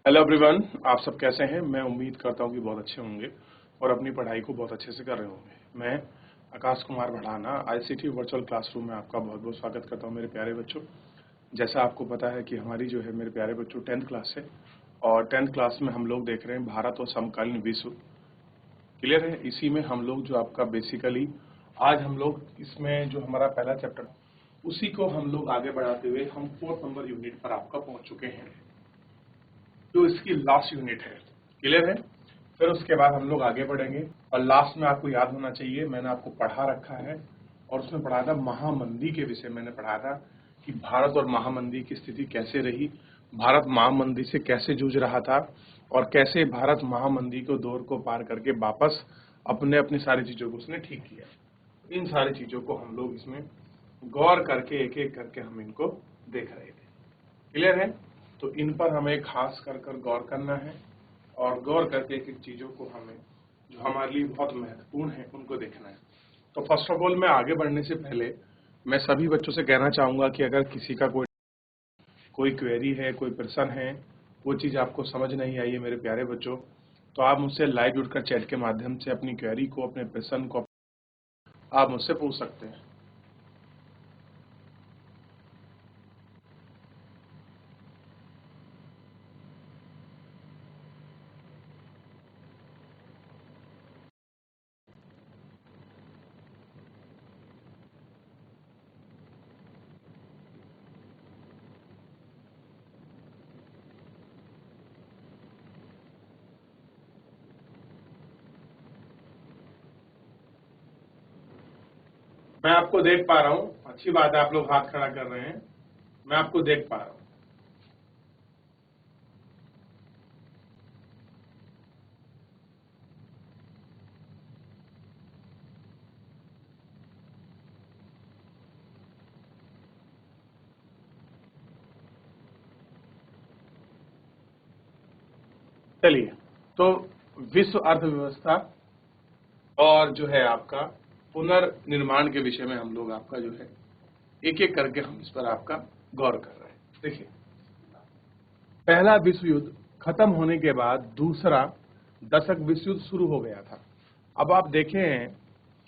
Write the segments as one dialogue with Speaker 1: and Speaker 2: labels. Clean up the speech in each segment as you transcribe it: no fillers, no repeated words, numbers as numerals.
Speaker 1: Hello everyone, आप सब कैसे हैं। मैं उम्मीद करता हूं कि बहुत अच्छे होंगे और अपनी पढ़ाई को बहुत अच्छे से कर रहे होंगे। मैं Akash Kumar Bhadana ICT virtual classroom में आपका बहुत बहुत स्वागत करता हूं मेरे प्यारे बच्चों। जैसा आपको पता है कि हमारी जो है मेरे प्यारे बच्चों 10th क्लास है और 10th क्लास में हम लोग देख रहे हैं भारत और समकालीन विश्व। क्लियर है। इसी में हम लोग जो आपका बेसिकली आज हम लोग इसमें जो हमारा पहला चैप्टर उसी को हम लोग आगे बढ़ाते हुए हम 4th नंबर यूनिट पर आपका पहुंच चुके हैं जो इसकी लास्ट यूनिट है। क्लियर है। फिर उसके बाद हम लोग आगे बढ़ेंगे और लास्ट में आपको याद होना चाहिए मैंने आपको पढ़ा रखा है और उसमें पढ़ाया था महामंदी के विषय। मैंने पढ़ाया था कि भारत और महामंदी की स्थिति कैसे रही, भारत महामंदी से कैसे जूझ रहा था और कैसे भारत महामंदी को दौर को पार करके वापस अपने अपनी सारी चीजों को उसने ठीक किया। इन सारी चीजों को हम लोग इसमें गौर करके एक एक करके हम इनको देख रहे थे। क्लियर है। तो इन पर हमें खास कर गौर करना है और गौर करके एक एक चीजों को हमें जो हमारे लिए बहुत महत्वपूर्ण है उनको देखना है। तो फर्स्ट ऑफ ऑल मैं आगे बढ़ने से पहले मैं सभी बच्चों से कहना चाहूंगा कि अगर किसी का कोई क्वेरी है, कोई प्रश्न है, वो चीज आपको समझ नहीं आई है मेरे प्यारे बच्चों, तो आप मुझसे लाइव जुड़कर चैट के माध्यम से अपनी क्वेरी को, अपने प्रश्न को आप मुझसे पूछ सकते हैं। मैं आपको देख पा रहा हूं, अच्छी बात है, आप लोग हाथ खड़ा कर रहे हैं, मैं आपको देख पा रहा हूं। चलिए, तो विश्व अर्थव्यवस्था और जो है आपका पुनर्निर्माण के विषय में हम लोग आपका जो है एक एक करके हम इस पर आपका गौर कर रहे हैं। देखिए, पहला विश्व युद्ध खत्म होने के बाद दूसरा दशक विश्व युद्ध शुरू हो गया था। अब आप देखें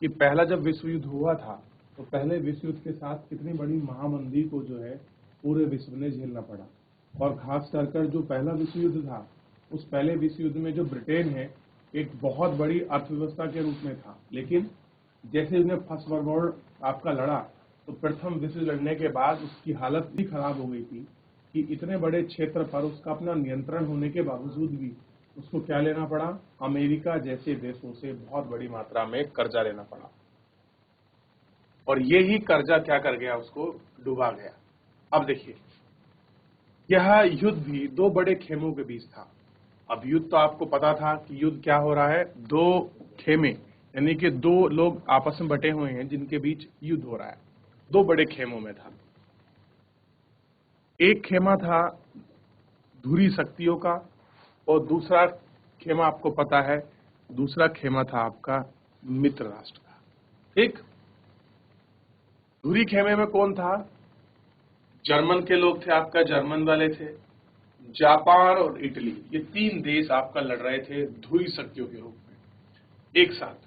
Speaker 1: कि पहला जब विश्व युद्ध हुआ था तो पहले विश्व युद्ध के साथ कितनी बड़ी महामंदी को जो है पूरे विश्व ने झेलना पड़ा और खास कर जो पहला विश्व युद्ध था उस पहले विश्व युद्ध में जो ब्रिटेन है एक बहुत बड़ी अर्थव्यवस्था के रूप में था, लेकिन जैसे उसने फर्स्ट वर्ल्ड वॉर आपका लड़ा तो प्रथम विश्व लड़ने के बाद उसकी हालत भी खराब हो गई थी कि इतने बड़े क्षेत्र पर उसका अपना नियंत्रण होने के बावजूद भी उसको क्या लेना पड़ा, अमेरिका जैसे देशों से बहुत बड़ी मात्रा में कर्जा लेना पड़ा और ये ही कर्जा क्या कर गया, उसको डुबा गया। अब देखिए, यह युद्ध भी दो बड़े खेमों के बीच था। अब युद्ध तो आपको पता था कि युद्ध क्या हो रहा है, दो खेमे यानी कि दो लोग आपस में बटे हुए हैं जिनके बीच युद्ध हो रहा है, दो बड़े खेमों में था। एक खेमा था धुरी शक्तियों का और दूसरा खेमा आपको पता है, दूसरा खेमा था आपका मित्र राष्ट्र का। ठीक, धुरी खेमे में कौन था, जर्मन के लोग थे, आपका जर्मन वाले थे, जापान और इटली, ये तीन देश आपका लड़ रहे थे धुरी शक्तियों के रूप में एक साथ।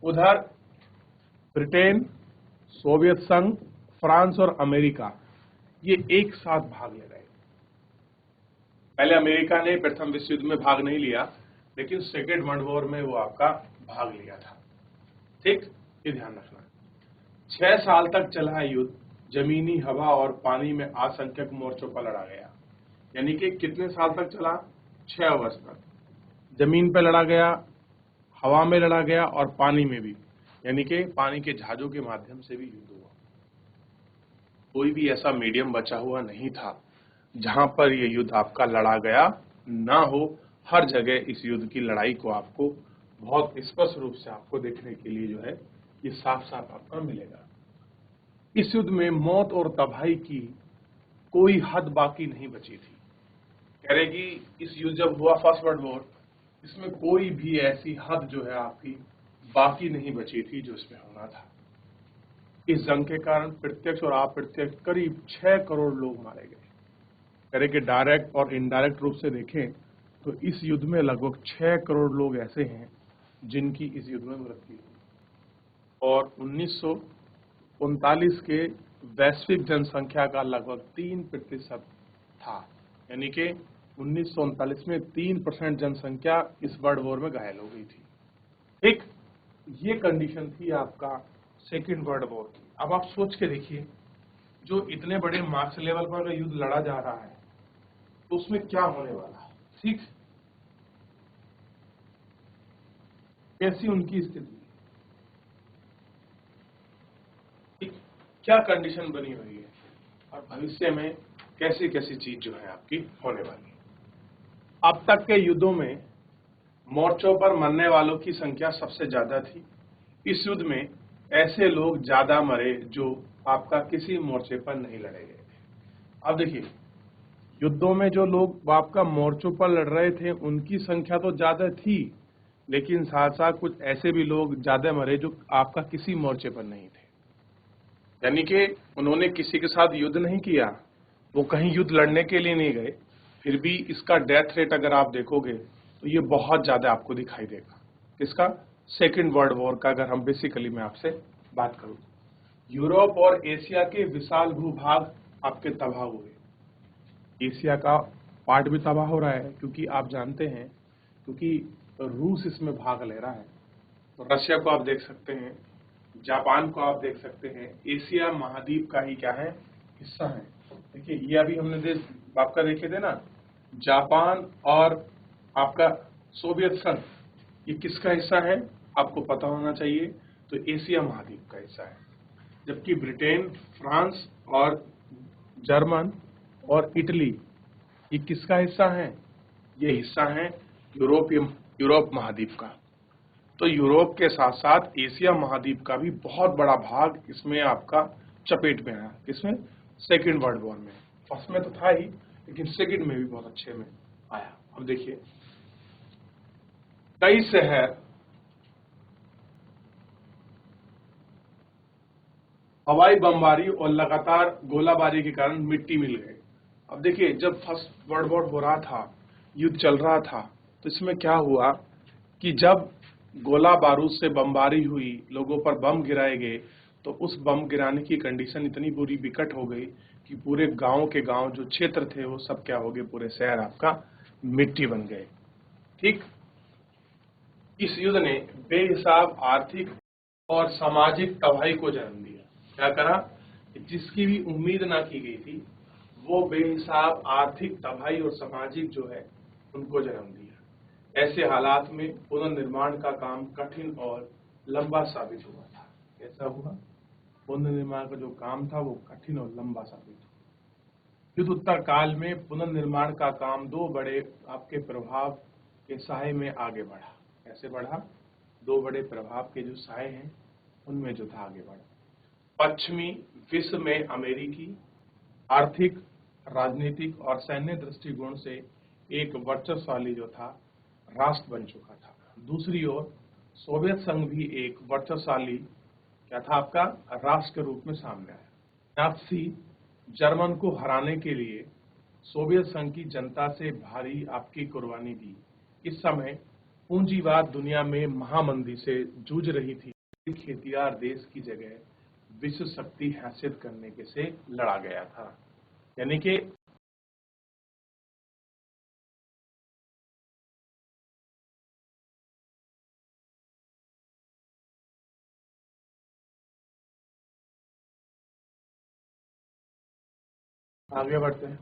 Speaker 1: उधर ब्रिटेन, सोवियत संघ, फ्रांस और अमेरिका ये एक साथ भाग ले रहे थे। पहले अमेरिका ने प्रथम विश्व युद्ध में भाग नहीं लिया, लेकिन सेकेंड वर्ल्ड वॉर में वो आपका भाग लिया था। ठीक, ये ध्यान रखना। 6 साल तक चला युद्ध जमीनी, हवा और पानी में असंख्यक मोर्चों पर लड़ा गया। यानी कि कितने साल तक चला, 6 वर्ष तक। जमीन पे लड़ा गया, हवा में लड़ा गया और पानी में भी, यानी कि पानी के जहाजों के माध्यम से भी युद्ध हुआ। कोई भी ऐसा मीडियम बचा हुआ नहीं था जहां पर यह युद्ध आपका लड़ा गया ना हो। हर जगह इस युद्ध की लड़ाई को आपको बहुत स्पष्ट रूप से आपको देखने के लिए जो है ये साफ साफ आपका मिलेगा। इस युद्ध में मौत और तबाही की कोई हद बाकी नहीं बची थी। कह रहे कि इस युद्ध जब हुआ फर्स्ट वर्ल्ड वॉर, इसमें कोई भी ऐसी हद जो है आपकी बाकी नहीं बची थी जो इसमें होना था। इस जंग के कारण प्रत्यक्ष और अप्रत्यक्ष करीब 6 करोड़ लोग मारे गए। करें कि डायरेक्ट और इनडायरेक्ट रूप से देखें तो इस युद्ध में लगभग 6 करोड़ लोग ऐसे हैं जिनकी इस युद्ध में मृत्यु हुई और 1939 के वैश्विक जनसंख्या का लगभग 3% था, यानी कि 1939 में 3% जनसंख्या इस वर्ल्ड वॉर में घायल हो गई थी। ठीक, ये कंडीशन थी आपका सेकेंड वर्ल्ड वॉर की। अब आप सोच के देखिए, जो इतने बड़े मार्क्स लेवल पर युद्ध लड़ा जा रहा है तो उसमें क्या होने वाला है। ठीक, कैसी उनकी स्थिति, ठीक, क्या कंडीशन बनी हुई है और भविष्य में कैसी कैसी चीज जो है आपकी होने वाली है। अब तक के युद्धों में मोर्चों पर मरने वालों की संख्या सबसे ज्यादा थी। इस युद्ध में ऐसे लोग ज्यादा मरे जो आपका किसी मोर्चे पर नहीं लड़े गए थे। अब देखिए, युद्धों में जो लोग आपका मोर्चों पर लड़ रहे थे उनकी संख्या तो ज्यादा थी, लेकिन साथ साथ कुछ ऐसे भी लोग ज्यादा मरे जो आपका किसी मोर्चे पर नहीं थे, यानी कि उन्होंने किसी के साथ युद्ध नहीं किया, वो कहीं युद्ध लड़ने के लिए नहीं गए, फिर भी इसका डेथ रेट अगर आप देखोगे तो ये बहुत ज्यादा आपको दिखाई देगा। किसका? सेकेंड वर्ल्ड वॉर का। अगर हम बेसिकली मैं आपसे बात करूं, यूरोप और एशिया के विशाल भूभाग आपके तबाह हुए। एशिया का पार्ट भी तबाह हो रहा है, क्योंकि आप जानते हैं, क्योंकि रूस इसमें भाग ले रहा है। तो रशिया को आप देख सकते हैं, जापान को आप देख सकते हैं, एशिया महाद्वीप का ही क्या है, हिस्सा है। देखिए, ये अभी हमने देश आपका देखे थे ना, जापान और आपका सोवियत संघ, ये किसका हिस्सा है आपको पता होना चाहिए, तो एशिया महाद्वीप का हिस्सा है। जबकि ब्रिटेन, फ्रांस और जर्मन और इटली, ये किसका हिस्सा है, ये हिस्सा है यूरोप महाद्वीप का। तो यूरोप के साथ साथ एशिया महाद्वीप का भी बहुत बड़ा भाग इसमें आपका चपेट में आया। इसमें सेकेंड वर्ल्ड वॉर में, फर्स्ट में तो था ही, लेकिन सेकेंड में भी बहुत अच्छे में आया। अब देखिए, कई शहर हवाई बमबारी और लगातार गोलाबारी के कारण मिट्टी मिल गए। अब देखिए, जब फर्स्ट वर्ल्ड वॉर हो रहा था, युद्ध चल रहा था, तो इसमें क्या हुआ कि जब गोला बारूद से बमबारी हुई, लोगों पर बम गिराए गए, तो उस बम गिराने की कंडीशन इतनी बुरी विकट हो गई कि पूरे गांव के गांव जो क्षेत्र थे वो सब क्या हो गए, पूरे शहर आपका मिट्टी बन गए। ठीक, इस युद्ध ने बेहिसाब आर्थिक और सामाजिक तबाही को जन्म दिया। क्या करा? जिसकी भी उम्मीद ना की गई थी, वो बेहिसाब आर्थिक तबाही और सामाजिक जो है उनको जन्म दिया। ऐसे हालात में पुनर्निर्माण का काम कठिन और लंबा साबित हुआ था। कैसा हुआ? पुनर्निर्माण का जो काम था वो कठिन और लंबा साबित हुआ। युद्ध उत्तर काल में पुनर्निर्माण का काम दो बड़े आपके प्रभाव के साये में आगे बढ़ा। कैसे बढ़ा? दो बड़े प्रभाव के जो साये हैं उनमें जो था आगे बढ़ा। पश्चिमी विश्व में अमेरिकी आर्थिक, राजनीतिक और सैन्य दृष्टिकोण से एक वर्चस्वशाली जो था राष्ट्र बन चुका था। दूसरी ओर सोवियत संघ भी एक वर्चस्वशाली क्या था आपका राष्ट्र के रूप में सामने आया। नाज़ी जर्मन को हराने के लिए सोवियत संघ की जनता से भारी आपकी कुर्बानी दी। इस समय पूंजीवाद दुनिया में महामंदी से जूझ रही थी। खेतियार देश की जगह विश्व शक्ति हैसियत करने के से लड़ा गया था, यानी कि आगे बढ़ते हैं।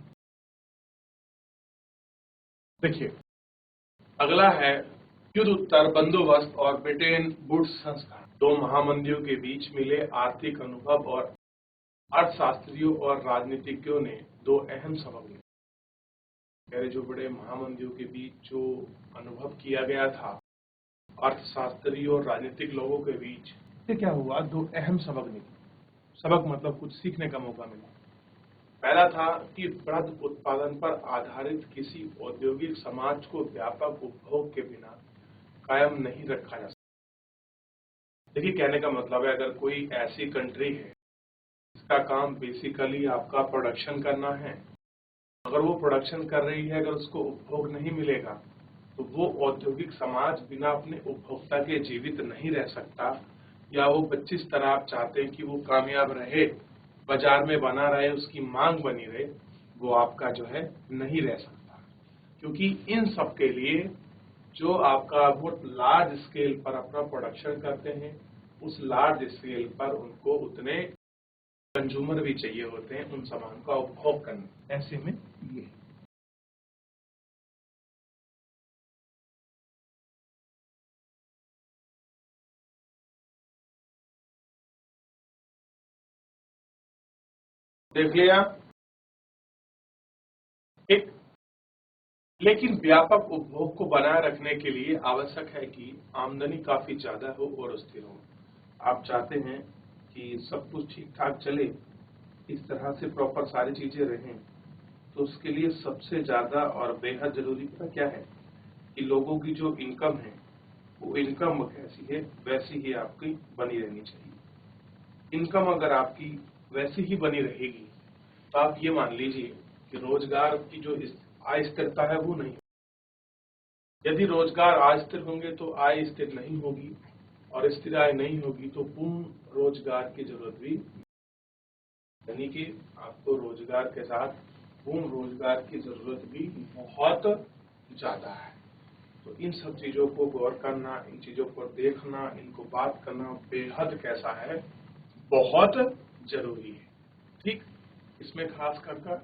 Speaker 1: देखिए, अगला है युद्ध उत्तर बंदोबस्त और ब्रिटेन वुड्स संस्करण। दो महामंदियों के बीच मिले आर्थिक अनुभव और अर्थशास्त्रियों और राजनीतिज्ञों ने दो अहम सबक लिए। जो बड़े महामंदियों के बीच जो अनुभव किया गया था अर्थशास्त्री और राजनीतिक लोगों के बीच, से क्या हुआ, दो अहम सबक निकले। सबक मतलब कुछ सीखने का मौका मिला। पहला था कि वृहद उत्पादन पर आधारित किसी औद्योगिक समाज को व्यापक उपभोग के बिना कायम नहीं रखा जा सकता। देखिए, कहने का मतलब है, अगर कोई ऐसी कंट्री है जिसका काम बेसिकली आपका प्रोडक्शन करना है, अगर वो प्रोडक्शन कर रही है, अगर उसको उपभोग नहीं मिलेगा तो वो औद्योगिक समाज बिना अपने उपभोक्ता के जीवित नहीं रह सकता। या वो जिस तरह आप चाहते हैं कि वो कामयाब रहे, बाजार में बना रहे, उसकी मांग बनी रहे, वो आपका जो है नहीं रह सकता। क्योंकि इन सब के लिए जो आपका वो लार्ज स्केल पर अपना प्रोडक्शन करते हैं, उस लार्ज स्केल पर उनको उतने कंज्यूमर भी चाहिए होते हैं उन सामान का उपभोग करने। ऐसे में ये देख लिया, ठीक। लेकिन व्यापक उपभोग को बनाए रखने के लिए आवश्यक है कि आमदनी काफी ज्यादा हो और स्थिर हो। आप चाहते हैं कि सब कुछ ठीक ठाक चले, इस तरह से प्रॉपर सारी चीजें रहें, तो उसके लिए सबसे ज्यादा और बेहद जरूरी पता क्या है कि लोगों की जो इनकम है वो इनकम कैसी है वैसी ही आपकी बनी रहनी चाहिए। इनकम अगर आपकी वैसी ही बनी रहेगी तो आप ये मान लीजिए कि रोजगार की जो आय स्थिरता है वो नहीं। यदि रोजगार आय स्थिर होंगे तो आय स्थिर नहीं होगी, और स्थिर आय नहीं होगी तो पूर्ण रोजगार की जरूरत भी, यानी कि आपको रोजगार के साथ पूर्ण रोजगार की जरूरत भी बहुत ज्यादा है। तो इन सब चीजों को गौर करना, इन चीजों को देखना, इनको बात करना बेहद कैसा है, बहुत जरूरी है, ठीक। इसमें खास कर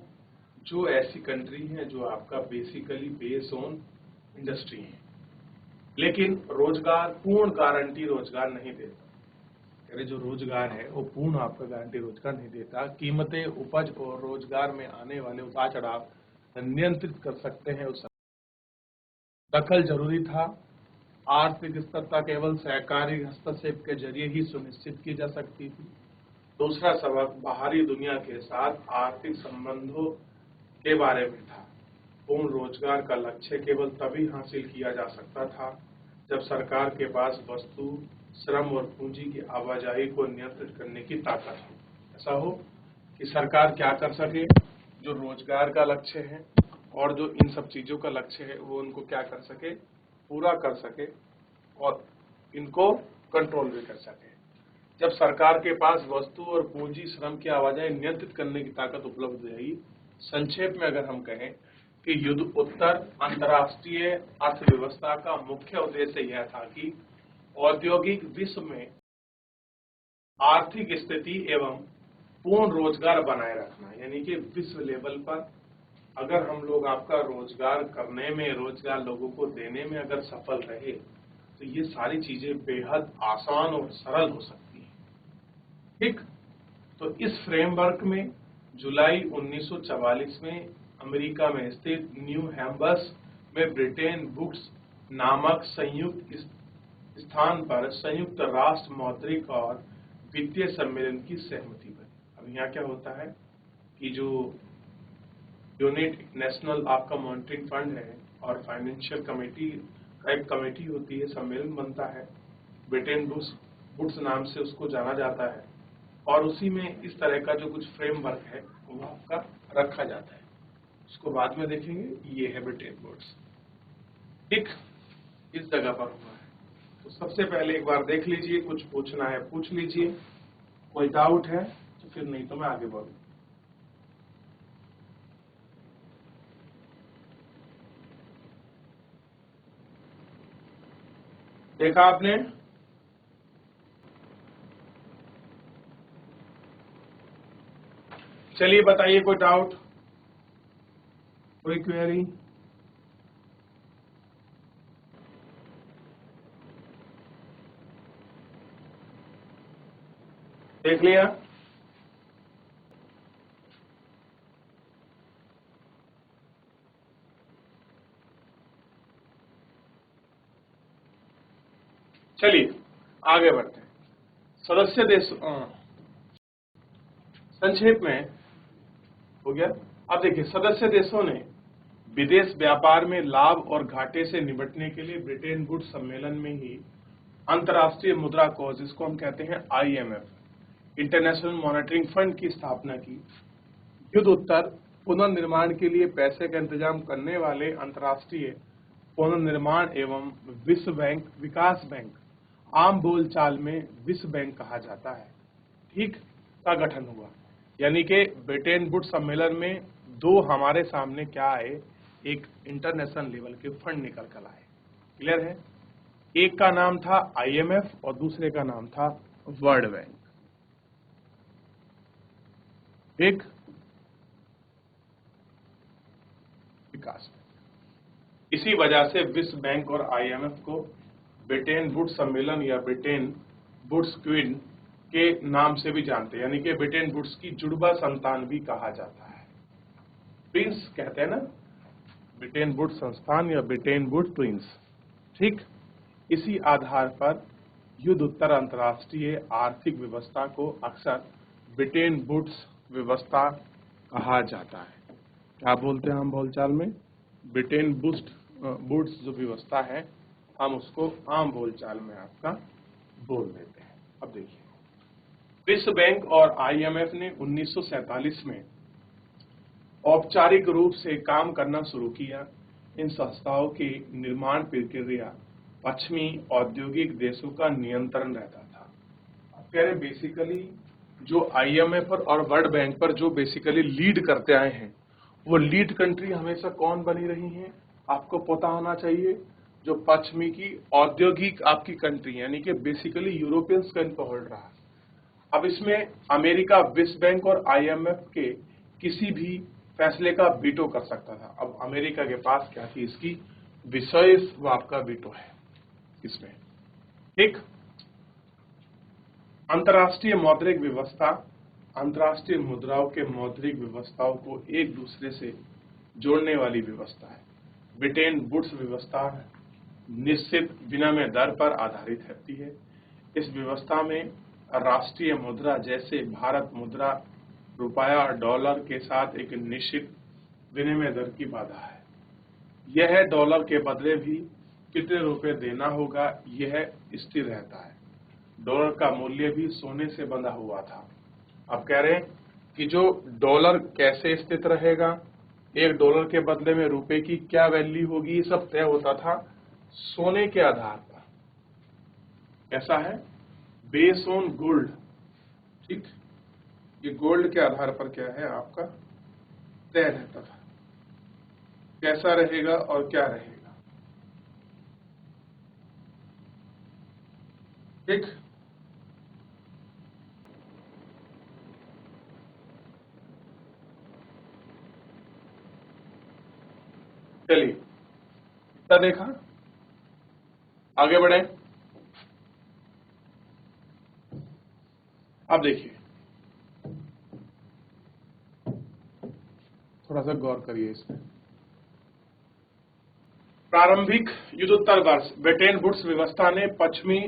Speaker 1: जो ऐसी कंट्री है जो आपका बेसिकली बेस ऑन इंडस्ट्री है, लेकिन रोजगार पूर्ण गारंटी रोजगार नहीं देता। अरे जो रोजगार है वो पूर्ण आपका गारंटी रोजगार नहीं देता। कीमतें, उपज और रोजगार में आने वाले उतार चढ़ाव नियंत्रित कर सकते हैं उस दखल जरूरी था। आर्थिक स्थिरता केवल सहकारी हस्तक्षेप के जरिए ही सुनिश्चित की जा सकती थी। दूसरा सबक बाहरी दुनिया के साथ आर्थिक संबंधों के बारे में था। पूर्ण रोजगार का लक्ष्य केवल तभी हासिल किया जा सकता था जब सरकार के पास वस्तु, श्रम और पूंजी की आवाजाही को नियंत्रित करने की ताकत हो। ऐसा हो कि सरकार क्या कर सके, जो रोजगार का लक्ष्य है और जो इन सब चीजों का लक्ष्य है वो उनको क्या कर सके, पूरा कर सके और इनको कंट्रोल भी कर सके। जब सरकार के पास वस्तु और पूंजी, श्रम की आवाजाही नियंत्रित करने की ताकत उपलब्ध रही। संक्षेप में अगर हम कहें कि युद्ध उत्तर अंतर्राष्ट्रीय अर्थव्यवस्था का मुख्य उद्देश्य यह था कि औद्योगिक विश्व में आर्थिक स्थिति एवं पूर्ण रोजगार बनाए रखना। यानी कि विश्व लेवल पर अगर हम लोग आपका रोजगार करने में, रोजगार लोगों को देने में अगर सफल रहे तो ये सारी चीजें बेहद आसान और सरल हो सकती हैं, ठीक। तो इस फ्रेमवर्क में जुलाई 1944 में अमेरिका में स्थित न्यू हैम्बर्स में ब्रिटेन वुड्स नामक संयुक्त स्थान पर संयुक्त राष्ट्र मौद्रिक और वित्तीय सम्मेलन की सहमति बनी। अब यहाँ क्या होता है कि जो यूनिट नेशनल आपका मॉनिटरिंग फंड है और फाइनेंशियल कमेटी का एक कमेटी होती है, सम्मेलन बनता है, ब्रिटेन वुड्स नाम से उसको जाना जाता है, और उसी में इस तरह का जो कुछ फ्रेमवर्क है वो आपका रखा जाता है। उसको बाद में देखेंगे। ये है ब्रिटेन वुड्स, ठीक, इस जगह पर हुआ है। तो सबसे पहले एक बार देख लीजिए, कुछ पूछना है पूछ लीजिए, कोई डाउट है तो फिर, नहीं तो मैं आगे बढ़ूं। देखा आपने? चलिए बताइए, कोई डाउट, कोई क्वेरी? देख लिया? चलिए आगे बढ़ते हैं। सदस्य देश, संक्षेप में हो गया। अब देखिए, सदस्य देशों ने विदेश व्यापार में लाभ और घाटे से निपटने के लिए ब्रिटेन वुड्स सम्मेलन में ही अंतर्राष्ट्रीय मुद्रा कोष, जिसको हम कहते हैं IMF, इंटरनेशनल मॉनिटरिंग फंड की स्थापना की। युद्ध उत्तर पुनर्निर्माण के लिए पैसे का इंतजाम करने वाले अंतर्राष्ट्रीय पुनर्निर्माण एवं विश्व बैंक, विकास बैंक, आम बोलचाल में विश्व बैंक कहा जाता है, ठीक, का गठन हुआ। यानी कि ब्रिटेन वुड्स सम्मेलन में दो हमारे सामने क्या आए, एक इंटरनेशनल लेवल के फंड निकल कर आए। क्लियर है? एक का नाम था IMF और दूसरे का नाम था वर्ल्ड बैंक। एक विकास बैंक। इसी वजह से विश्व बैंक और IMF को ब्रिटेन वुड्स सम्मेलन या ब्रिटेन वुड्स क्वीन के नाम से भी जानते हैं, यानी कि ब्रिटेन वुड्स की जुड़वा संतान भी कहा जाता है। प्रिंस कहते हैं ना, ब्रिटेन वुड्स संस्थान या ब्रिटेन वुड प्रिंस, ठीक। इसी आधार पर युद्धोत्तर अंतर्राष्ट्रीय आर्थिक व्यवस्था को अक्सर ब्रिटेन वुड्स व्यवस्था कहा जाता है। क्या बोलते हैं हम बोलचाल में? ब्रिटेन वुड्स जो व्यवस्था है, हम उसको आम बोलचाल में आपका बोल देते हैं। अब देखिए, विश्व बैंक और IMF ने 1947 में औपचारिक रूप से काम करना शुरू किया। इन संस्थाओं की निर्माण प्रक्रिया पश्चिमी औद्योगिक देशों का नियंत्रण रहता था। अब कह रहे बेसिकली जो IMF और वर्ल्ड बैंक पर जो बेसिकली लीड करते आए हैं, वो लीड कंट्री हमेशा कौन बनी रही हैं? आपको पता होना चाहिए, जो पश्चिमी की औद्योगिक आपकी कंट्री, यानी कि बेसिकली यूरोपियंस का इनको होल्ड रहा। अब इसमें अमेरिका विश्व बैंक और IMF के किसी भी फैसले का वीटो कर सकता था। अब अमेरिका के पास क्या थी? इसकी विशेष वो आपका वीटो है इसमें, ठीक। अंतर्राष्ट्रीय मौद्रिक व्यवस्था अंतर्राष्ट्रीय मुद्राओं के मौद्रिक व्यवस्थाओं को एक दूसरे से जोड़ने वाली व्यवस्था है। ब्रिटेन वुड्स व्यवस्था निश्चित विनिमय दर पर आधारित रहती है। इस व्यवस्था में राष्ट्रीय मुद्रा जैसे भारत मुद्रा, रुपया, डॉलर के साथ एक निश्चित विनिमय दर की बाधा है। यह डॉलर के बदले भी कितने रुपए देना होगा, यह स्थिर रहता है। डॉलर का मूल्य भी सोने से बंधा हुआ था। अब कह रहे हैं कि जो डॉलर कैसे स्थित रहेगा, एक डॉलर के बदले में रुपए की क्या वैल्यू होगी, ये सब तय होता था सोने के आधार पर। ऐसा है, बेस ऑन गोल्ड, ठीक। ये गोल्ड के आधार पर क्या है आपका तय रहता था, कैसा रहेगा और क्या रहेगा, ठीक। चलिए, इतना देखा, आगे बढ़े। अब देखिए, थोड़ा सा गौर करिए इसमें। प्रारंभिक युद्धोत्तर वर्ष ब्रिटेन वुड्स व्यवस्था ने पश्चिमी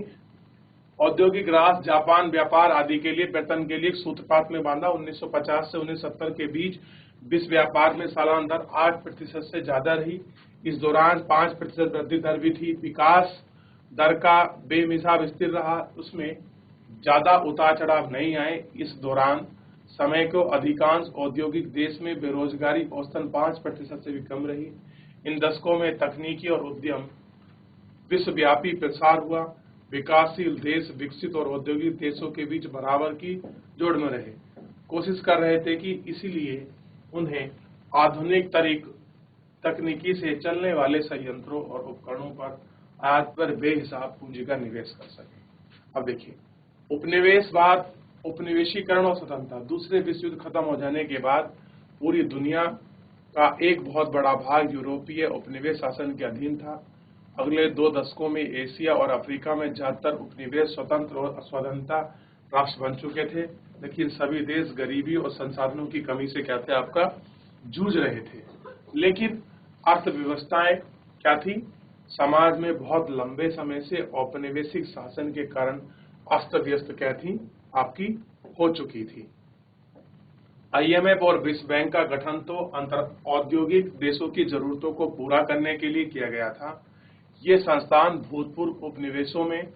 Speaker 1: औद्योगिक राष्ट्र जापान व्यापार आदि के लिए वेतन के लिए सूत्रपात में बांधा। 1950 से 1970 के बीच विश्व व्यापार में सालाना दर 8% से ज्यादा रही। इस दौरान 5% वृद्धि दर भी थी। विकास दर का बेमिसाल स्थिर रहा, उसमें ज्यादा उतार चढ़ाव नहीं आए। इस दौरान समय को अधिकांश औद्योगिक देश में बेरोजगारी औसतन 5% से भी कम रही। इन दशकों में तकनीकी और उद्यम विश्वव्यापी प्रसार हुआ। विकासशील देश विकसित और औद्योगिक देशों के बीच बराबर की जोड़ में रहे, कोशिश कर रहे थे कि इसीलिए उन्हें आधुनिक तकनीकी से चलने वाले संयंत्रों और उपकरणों पर आज पर बेहिसाब पूंजी का निवेश कर सके। अब देखिए, उपनिवेशवाद, उपनिवेशीकरण और स्वतंत्रता। दूसरे विश्व युद्ध खत्म हो जाने के बाद पूरी दुनिया का एक बहुत बड़ा भाग यूरोपीय उपनिवेश शासन के अधीन था। अगले 2 दशकों में एशिया और अफ्रीका में ज्यादातर उपनिवेश स्वतंत्र और स्वतंत्रता राष्ट्र बन चुके थे, लेकिन सभी देश गरीबी और संसाधनों की कमी से क्या थे आपका जूझ रहे थे। लेकिन अर्थव्यवस्थाएं क्या थी, समाज में बहुत लंबे समय से औपनिवेशिक शासन के कारण अस्त व्यस्त क्या थी आपकी हो चुकी थी। IMF और विश्व बैंक का गठन तो अंतर औद्योगिक देशों की जरूरतों को पूरा करने के लिए किया गया था। ये संस्थान भूतपूर्व उपनिवेशों में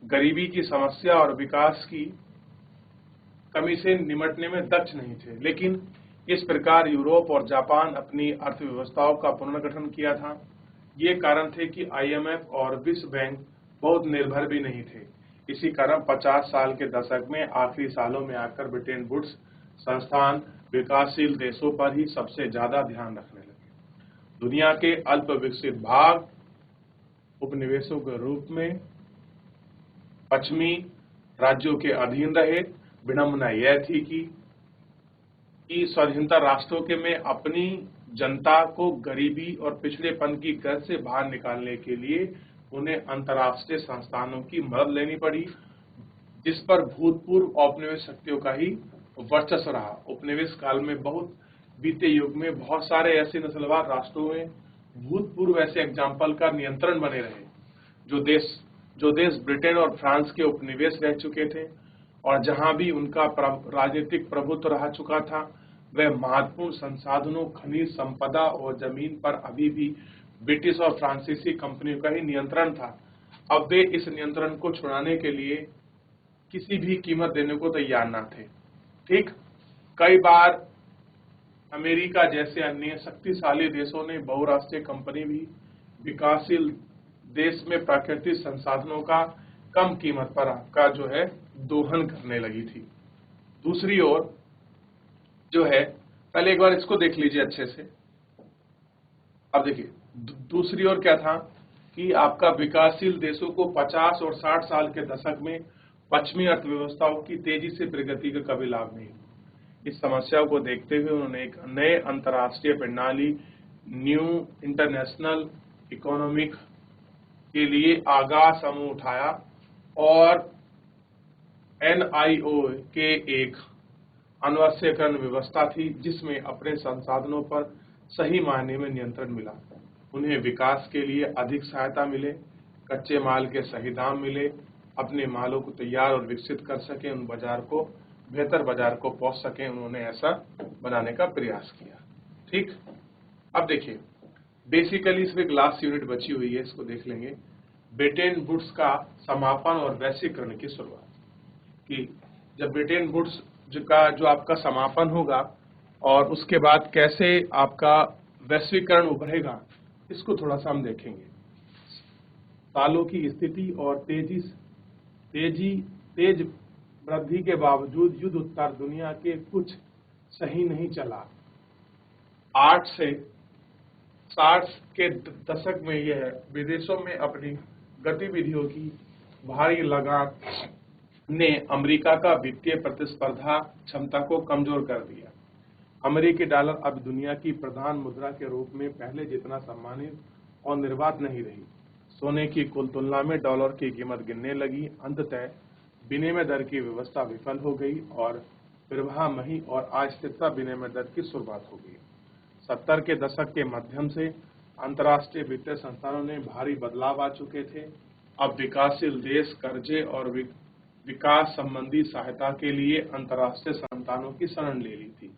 Speaker 1: गरीबी की समस्या और विकास की कमी से निपटने में दक्ष नहीं थे, लेकिन इस प्रकार यूरोप और जापान अपनी अर्थव्यवस्थाओं का पुनर्गठन किया था। ये कारण थे कि आईएमएफ और विश्व बैंक बहुत निर्भर भी नहीं थे। इसी कारण 50 साल के दशक में आखिरी सालों में आकर ब्रिटेन वुड्स संस्थान विकासशील देशों पर ही सबसे ज्यादा ध्यान रखने लगे। दुनिया के अल्प विकसित भाग उपनिवेशों के रूप में पश्चिमी राज्यों के अधीन रहे। विडंबना यह थी कि स्वाधीनता राष्ट्रों के में अपनी जनता को गरीबी और पिछड़ेपन की गर्त से बाहर निकालने के लिए उन्हें अंतर्राष्ट्रीय संस्थानों की मदद लेनी पड़ी, जिस पर भूतपूर्व औपनिवेश शक्तियों का ही वर्चस्व रहा। उपनिवेश काल में बीते युग में बहुत सारे ऐसे नस्लवाद राष्ट्रों में भूतपूर्व ऐसे एग्जाम्पल का नियंत्रण बने रहे, जो देश ब्रिटेन और फ्रांस के उपनिवेश रह चुके थे और जहां भी उनका राजनीतिक प्रभुत्व रह चुका था, वह महत्वपूर्ण संसाधनों, खनिज संपदा और जमीन पर अभी भी ब्रिटिश और फ्रांसीसी कंपनियों का ही नियंत्रण था। अब वे इस नियंत्रण को छुड़ाने के लिए किसी भी कीमत देने को तैयार न थे। ठीक, कई बार अमेरिका जैसे अन्य शक्तिशाली देशों ने बहुराष्ट्रीय कंपनी भी विकासशील देश में प्राकृतिक संसाधनों का कम कीमत पर का जो है दोहन करने लगी थी। दूसरी ओर जो है, पहले एक बार इसको देख लीजिए अच्छे से। अब देखिए दूसरी ओर क्या था कि आपका विकासशील देशों को 50 और 60 साल के दशक में पश्चिमी अर्थव्यवस्थाओं की तेजी से प्रगति का कभी लाभ नहीं। इस समस्या को देखते हुए उन्होंने एक नए अंतर्राष्ट्रीय प्रणाली न्यू इंटरनेशनल इकोनॉमिक के लिए आगाह समूह उठाया और एनआईओ के एक अनवश्यकरण व्यवस्था थी जिसमें अपने संसाधनों पर सही मायने में नियंत्रण मिला। उन्हें विकास के लिए अधिक सहायता मिले, कच्चे माल के सही दाम मिले, अपने मालों को तैयार और विकसित कर सके, उन बेहतर बाजार को पहुंच सके। उन्होंने ऐसा बनाने का प्रयास किया। ठीक, अब देखिए बेसिकली इसमें एक लास्ट यूनिट बची हुई है, इसको देख लेंगे। ब्रिटेन वुड्स का समापन और वैश्वीकरण की शुरुआत। कि जब ब्रिटेन वुड्स का जो आपका समापन होगा और उसके बाद कैसे आपका वैश्वीकरण उभरेगा, इसको थोड़ा सा हम देखेंगे। सालों की स्थिति और तेज वृद्धि के बावजूद युद्ध उत्तर दुनिया के कुछ सही नहीं चला। 8 से 60 के दशक में यह विदेशों में अपनी गतिविधियों की भारी लगान ने अमेरिका का वित्तीय प्रतिस्पर्धा क्षमता को कमजोर कर दिया। अमेरिकी डॉलर अब दुनिया की प्रधान मुद्रा के रूप में पहले जितना सम्मानित और निर्बाध नहीं रही। सोने की कुल तुलना में डॉलर की कीमत गिरने लगी। अंततः विनिमय दर की व्यवस्था विफल हो गई और प्रवाहमयी और अस्थिरता विनिमय दर की शुरुआत हो गई। 70 के दशक के मध्यम से अंतर्राष्ट्रीय वित्तीय संस्थानों ने भारी बदलाव आ चुके थे। अब विकासशील देश कर्जे और विकास संबंधी सहायता के लिए अंतर्राष्ट्रीय संस्थानों की शरण ले ली थी,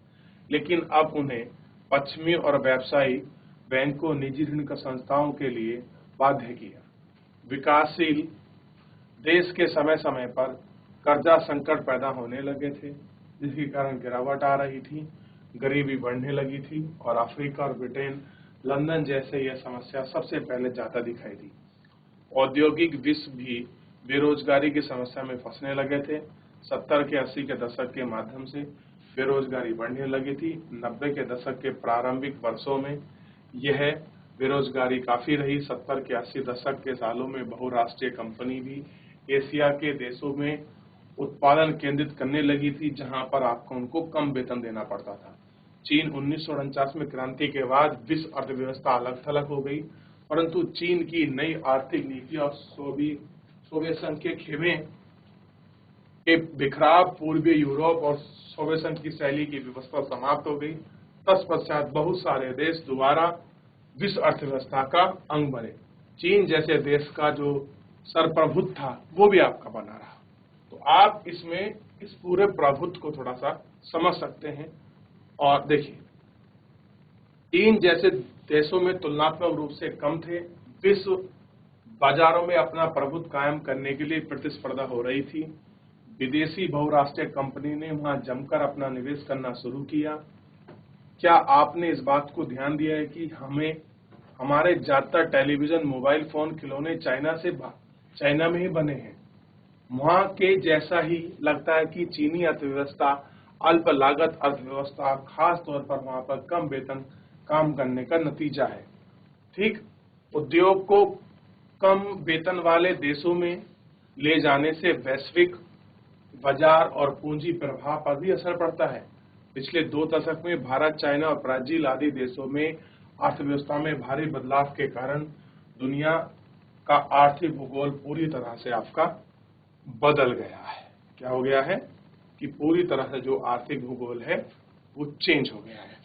Speaker 1: लेकिन अब उन्हें पश्चिमी और व्यावसायिक बैंकों, निजी ऋण संस्थाओं के लिए बाध्य किया। विकासशील देश के समय समय पर कर्जा संकट पैदा होने लगे थे, जिसके कारण गिरावट आ रही थी, गरीबी बढ़ने लगी थी और अफ्रीका और ब्रिटेन, लंदन जैसे यह समस्या सबसे पहले ज्यादा दिखाई दी। औद्योगिक विश्व भी बेरोजगारी की समस्या में फंसने लगे थे। 70 के 80 के दशक के माध्यम से बेरोजगारी बढ़ने लगी थी। 90 के दशक के प्रारंभिक वर्षों में यह बेरोजगारी काफी रही। 70 के 80 दशक के सालों में बहुराष्ट्रीय कंपनी भी एशिया के देशों में उत्पादन केंद्रित करने लगी थी, जहां पर आपको उनको कम वेतन देना पड़ता था। चीन 1949 में क्रांति के बाद विश्व अर्थव्यवस्था अलग थलग हो गई, परंतु चीन की नई आर्थिक नीति और सोवियत संघ के खेमे के बिखराव, पूर्वी यूरोप और सोवियत संघ की शैली की व्यवस्था समाप्त हो गई। तत्पश्चात बहुत सारे देश दोबारा विश्व अर्थव्यवस्था का अंग बने। चीन जैसे देश का जो सरप्रभुत्व था वो भी आपका बना रहा। तो आप इसमें इस पूरे प्रभुत्व को थोड़ा सा समझ सकते हैं। और देखिए, चीन जैसे देशों में तुलनात्मक रूप से कम थे। विश्व बाजारों में अपना प्रभुत्व कायम करने के लिए प्रतिस्पर्धा हो रही थी। विदेशी बहुराष्ट्रीय कंपनी ने वहां जमकर अपना निवेश करना शुरू किया। क्या आपने इस बात को ध्यान दिया है कि हमारे ज्यादातर टेलीविजन, मोबाइल फोन, खिलौने चाइना में ही बने हैं। वहां के जैसा ही लगता है कि चीनी अर्थव्यवस्था अल्प लागत अर्थव्यवस्था, खास तौर पर वहां पर कम वेतन काम करने का नतीजा है। ठीक, उद्योग को कम वेतन वाले देशों में ले जाने से वैश्विक बाजार और पूंजी प्रवाह पर भी असर पड़ता है। पिछले 2 दशक में भारत, चाइना और ब्राजील आदि देशों में अर्थव्यवस्था में भारी बदलाव के कारण दुनिया का आर्थिक भूगोल पूरी तरह से आपका बदल गया है। क्या हो गया है कि पूरी तरह से जो आर्थिक भूगोल है वो चेंज हो गया है।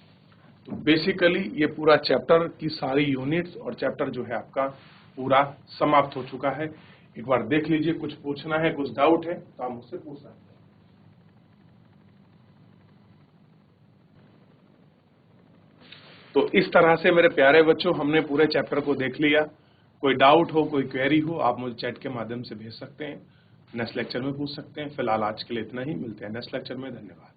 Speaker 1: तो बेसिकली ये पूरा चैप्टर की सारी यूनिट्स और चैप्टर जो है आपका पूरा समाप्त हो चुका है। एक बार देख लीजिए, कुछ पूछना है, कुछ डाउट है तो आप मुझसे पूछ सकते हैं। तो इस तरह से मेरे प्यारे बच्चों हमने पूरे चैप्टर को देख लिया। कोई डाउट हो, कोई क्वेरी हो, आप मुझे चैट के माध्यम से भेज सकते हैं। नेक्स्ट लेक्चर में पूछ सकते हैं। फिलहाल आज के लिए इतना ही, मिलते हैं नेक्स्ट लेक्चर में। धन्यवाद।